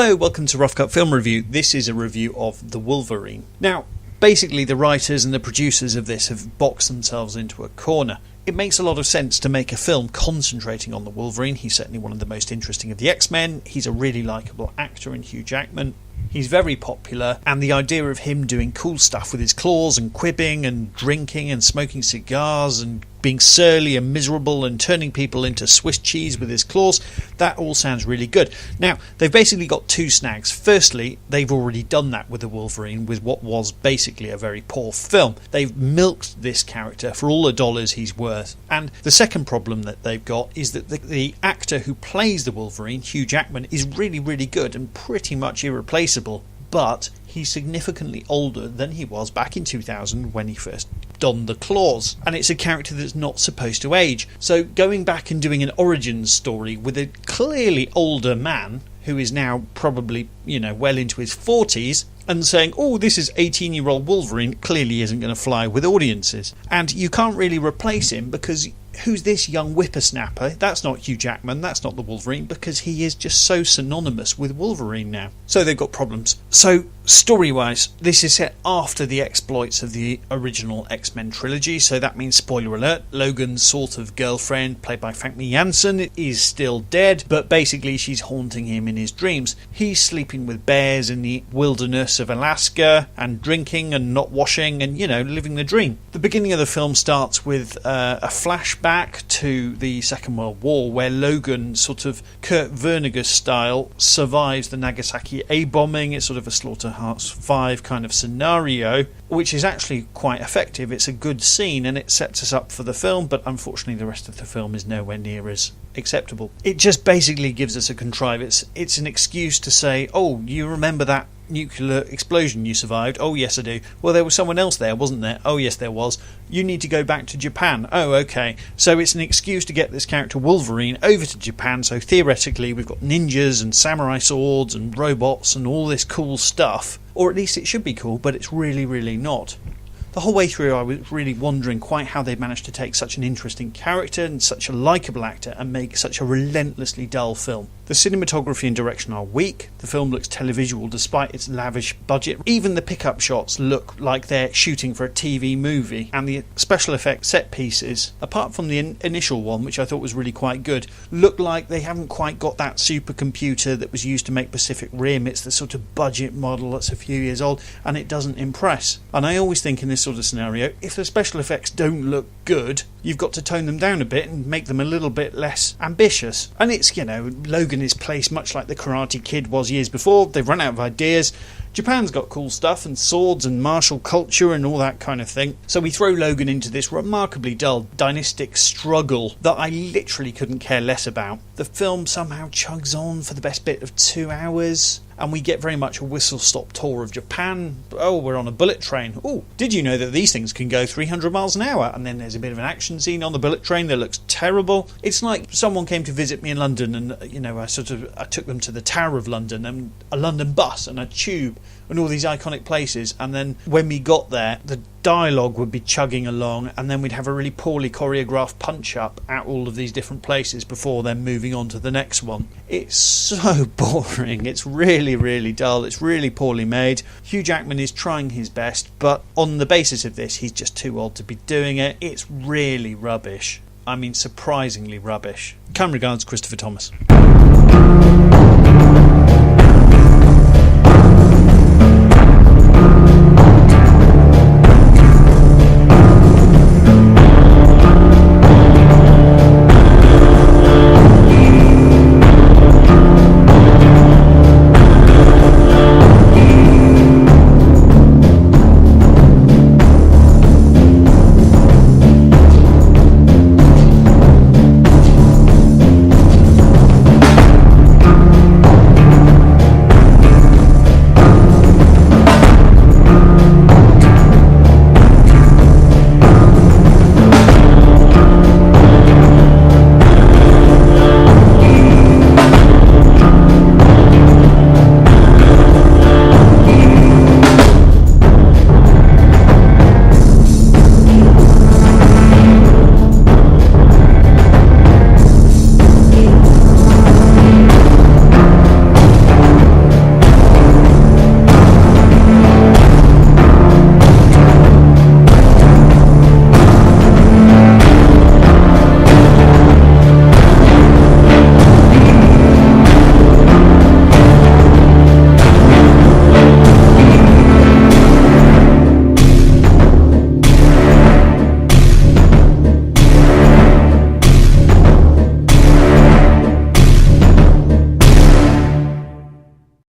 Hello, welcome to Rough Cut Film Review. This is a review of The Wolverine. Now, basically the writers and the producers of this have boxed themselves into a corner. It makes a lot of sense to make a film concentrating on the Wolverine. He's certainly one of the most interesting of the X-Men. He's a really likeable actor in Hugh Jackman. He's very popular, and the idea of him doing cool stuff with his claws and quipping and drinking and smoking cigars and being surly and miserable and turning people into Swiss cheese with his claws, that all sounds really good. Now, they've basically got two snags. Firstly, they've already done that with the Wolverine with what was basically a very poor film. They've milked this character for all the dollars he's worth. And the second problem that they've got is that the actor who plays the Wolverine, Hugh Jackman, is really, really good and pretty much irreplaceable. But he's significantly older than he was back in 2000 when he first donned the claws, and it's a character that's not supposed to age. So going back and doing an origin story with a clearly older man who is now probably, well into his 40s, and saying, oh, this is 18-year-old Wolverine, clearly isn't going to fly with audiences. And you can't really replace him because who's this young whippersnapper? That's not Hugh Jackman, that's not the Wolverine, because he is just so synonymous with Wolverine now. So they've got problems. So, story-wise, this is set after the exploits of the original X-Men trilogy, so that means, spoiler alert, Logan's sort of girlfriend, played by Famke Janssen, is still dead, but basically she's haunting him in his dreams. He's sleeping with bears in the wilderness of Alaska, and drinking and not washing, and, living the dream. The beginning of the film starts with a flashback to the Second World War, where Logan, sort of Kurt Vonnegut style, survives the Nagasaki A-bombing. It's sort of a Slaughterhouse 5 kind of scenario, which is actually quite effective. It's a good scene and it sets us up for the film, but unfortunately the rest of the film is nowhere near as acceptable. It just basically gives us a contrivance. It's an excuse to say, oh, you remember that nuclear explosion you survived? Oh yes, I do. Well, there was someone else there, wasn't there? Oh yes, there was. You need to go back to Japan. Oh, okay. So it's an excuse to get this character Wolverine over to Japan, so theoretically we've got ninjas and samurai swords and robots and all this cool stuff. Or at least it should be cool, but it's really, really not. The whole way through I was really wondering quite how they managed to take such an interesting character and such a likeable actor and make such a relentlessly dull film. The cinematography and direction are weak, the film looks televisual despite its lavish budget, even the pickup shots look like they're shooting for a TV movie, and the special effects set pieces, apart from the initial one which I thought was really quite good, look like they haven't quite got that supercomputer that was used to make Pacific Rim. It's the sort of budget model that's a few years old and it doesn't impress. And I always think in this sort of scenario, if the special effects don't look good, you've got to tone them down a bit and make them a little bit less ambitious. And it's, Logan is placed much like the Karate Kid was years before. They've run out of ideas. Japan's got cool stuff and swords and martial culture and all that kind of thing. So we throw Logan into this remarkably dull dynastic struggle that I literally couldn't care less about. The film somehow chugs on for the best bit of 2 hours, and we get very much a whistle-stop tour of Japan. Oh, we're on a bullet train. Oh, did you know that these things can go 300 miles an hour? And then there's a bit of an action scene on the bullet train that looks terrible. It's like someone came to visit me in London and, I took them to the Tower of London and a London bus and a tube and all these iconic places, and then when we got there, the dialogue would be chugging along, and then we'd have a really poorly choreographed punch-up at all of these different places before then moving on to the next one. It's so boring. It's really, really dull. It's really poorly made. Hugh Jackman is trying his best, but on the basis of this, he's just too old to be doing it. It's really rubbish. I mean, surprisingly rubbish. Kind regards, Christopher Thomas.